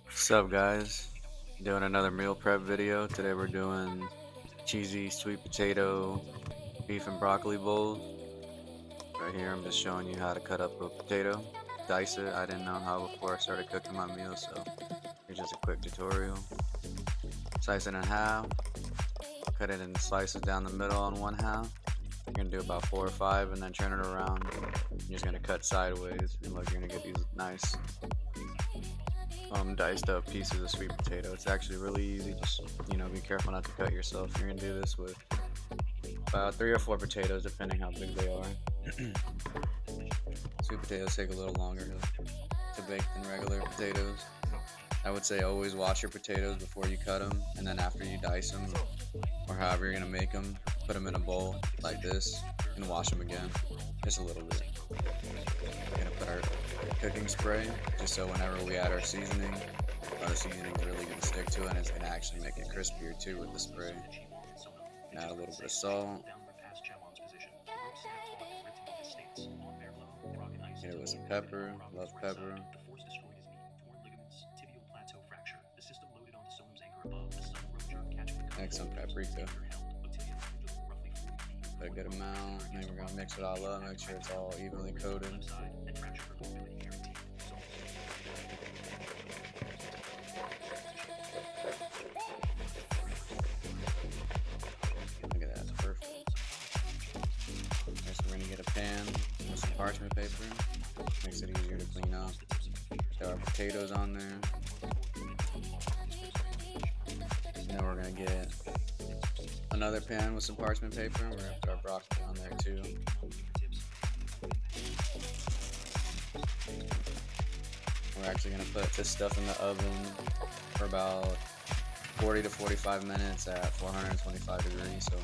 What's up, guys? Doing another meal prep video. Today we're doing cheesy sweet potato beef and broccoli bowls. Right here I'm just showing you how to cut up a potato, dice it. I didn't know how before I started cooking my meal, so here's just a quick tutorial. Slice it in half, cut it in slices down the middle on one half. You're gonna do about 4 or 5 and then turn it around. You're just gonna cut sideways and look, you're gonna get these nice diced up pieces of sweet potato. It's actually really easy. Just be careful not to cut yourself. You're gonna do this with about 3 or 4 potatoes, depending how big they are. Sweet potatoes take a little longer to bake than regular potatoes. I would say always wash your potatoes before you cut them, and then after you dice them, or however you're gonna make them, put them in a bowl like this and wash them again, just a little bit. We're gonna put our cooking spray, just so whenever we add our seasoning is really gonna stick to it, and it's gonna actually make it crispier too with the spray. And add a little bit of salt. Hit it with some pepper. Love pepper. Next, some paprika. Put a good amount, and then we're gonna mix it all up, make sure it's all evenly coated. Look at that, it's perfect. Next, we're gonna get a pan with some parchment paper. Makes it easier to clean up. Throw our potatoes on there. And then we're gonna get another pan with some parchment paper, and we're gonna put our broccoli on there too. We're actually gonna put this stuff in the oven for about 40 to 45 minutes at 425 degrees. So,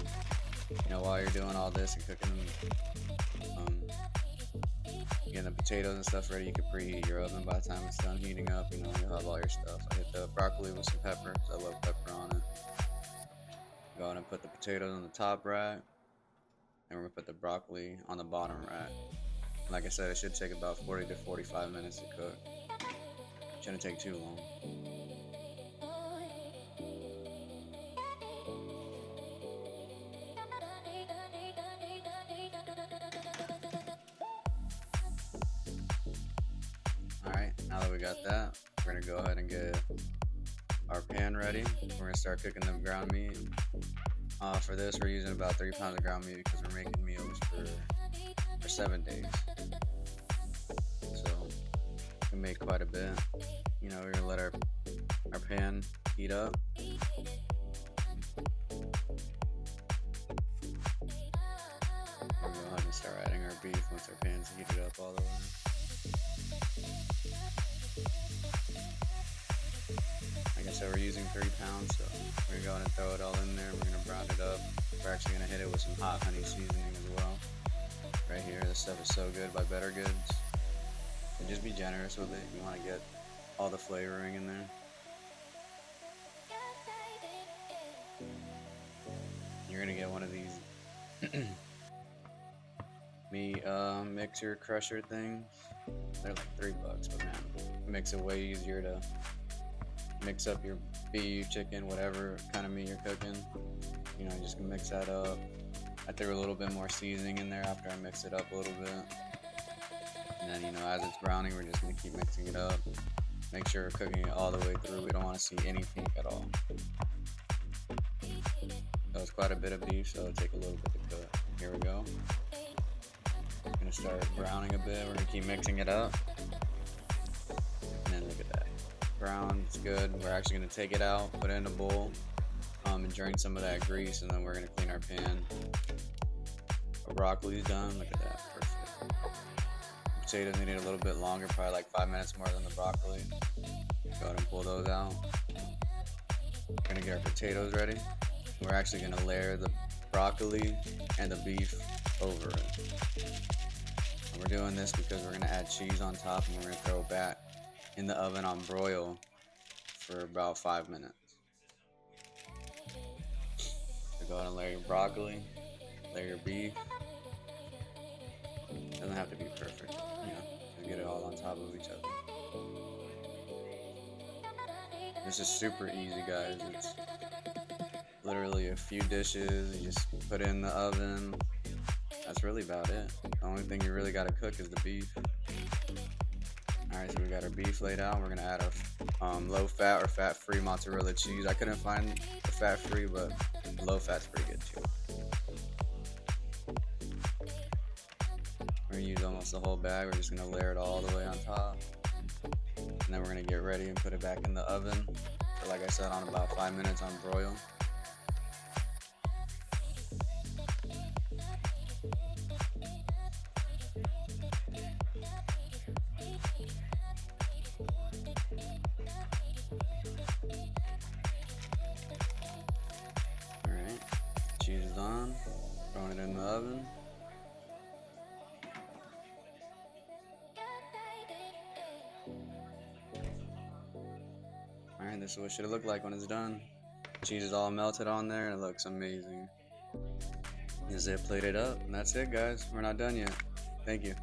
while you're doing all this and cooking, getting the potatoes and stuff ready, you can preheat your oven. By the time it's done heating up, you'll have all your stuff. I hit the broccoli with some pepper, because I love pepper on it. Go ahead and put the potatoes on the top rack, and we're gonna put the broccoli on the bottom rack. Like I said, it should take about 40 to 45 minutes to cook. Shouldn't take too long. Alright, now that we got that, we're gonna go ahead and get our pan ready. We're gonna start cooking the ground meat. For this, we're using about 3 pounds of ground meat because we're making meals for 7 days. So we can make quite a bit. We're gonna let our pan heat up. We'll go ahead and start adding our beef once our pan's heated up all the way. Like I said, we're using 3 pounds, so we're gonna go ahead and throw it all in there. We're gonna brown it up. We're actually gonna hit it with some hot honey seasoning as well. Right here, this stuff is so good by Better Goods. And just be generous with it. You want to get all the flavoring in there. You're gonna get one of these meat mixer crusher things. They're like $3, but man, it makes it way easier to mix up your beef, chicken, whatever kind of meat you're cooking. Just mix that up. I threw a little bit more seasoning in there after I mixed it up a little bit. And then, as it's browning, we're just gonna keep mixing it up. Make sure we're cooking it all the way through. We don't want to see any pink at all. That was quite a bit of beef, so it'll take a little bit to cook. Here we go. We're gonna start browning a bit. We're gonna keep mixing it up. And then look at that. Brown, it's good. We're actually gonna take it out, put it in a bowl, and drain some of that grease, and then we're gonna clean our pan. Our broccoli's done. Look at that, perfect. Potatoes need a little bit longer, probably like 5 minutes more than the broccoli. Go ahead and pull those out. We're gonna get our potatoes ready. We're actually gonna layer the broccoli and the beef over it. And we're doing this because we're gonna add cheese on top, and we're gonna throw it back in the oven on broil for about 5 minutes. So go ahead and layer your broccoli, layer your beef. Doesn't have to be perfect, just get it all on top of each other. This is super easy, guys. It's literally a few dishes. You just put it in the oven. That's really about it. The only thing you really gotta cook is the beef. Alright, so we got our beef laid out. We're gonna add our low fat or fat free mozzarella cheese. I couldn't find the fat free, but low fat's pretty good too. We're gonna use almost the whole bag. We're just gonna layer it all the way on top. And then we're gonna get ready and put it back in the oven for, like I said, on about 5 minutes on broil. Alright, cheese is on, throwing it in the oven. Alright, this is what it should look like when it's done. Cheese is all melted on there and it looks amazing. Is it plated up? And that's it, guys. We're not done yet. Thank you.